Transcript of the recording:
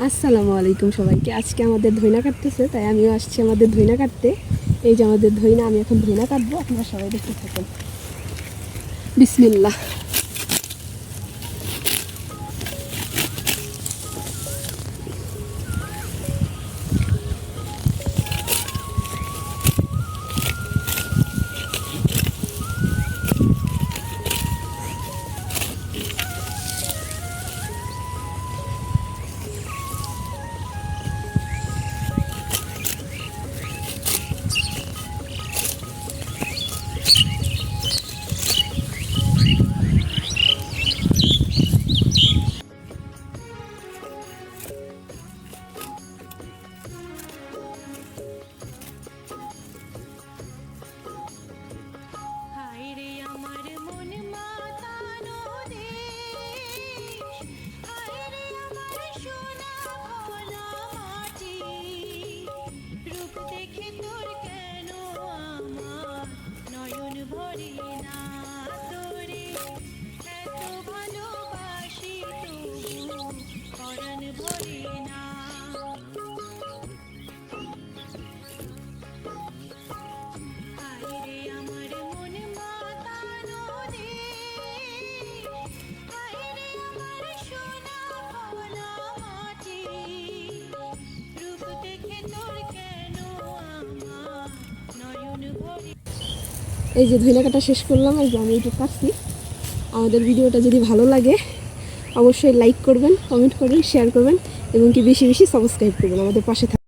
আসসালামু আলাইকুম সবাইকে। আজকে আমাদের ধইনা কাটতেছে, তাই আমিও আসছি আমাদের ধইনা কাটতে। এই যে আমাদের ধইনা, আমি এখন ধইনা কাটবো, আপনারা সবাই দেখতে থাকেন। বিসমিল্লাহ। এই যে ধইনা কাটা শেষ করলাম, এই যে আমি এইটুকু কাটছি। আমাদের ভিডিওটা যদি ভালো লাগে অবশ্যই লাইক করবেন, কমেন্ট করবেন, শেয়ার করবেন এবং কি বেশি বেশি সাবস্ক্রাইব করবেন, আমাদের পাশে থাকবেন।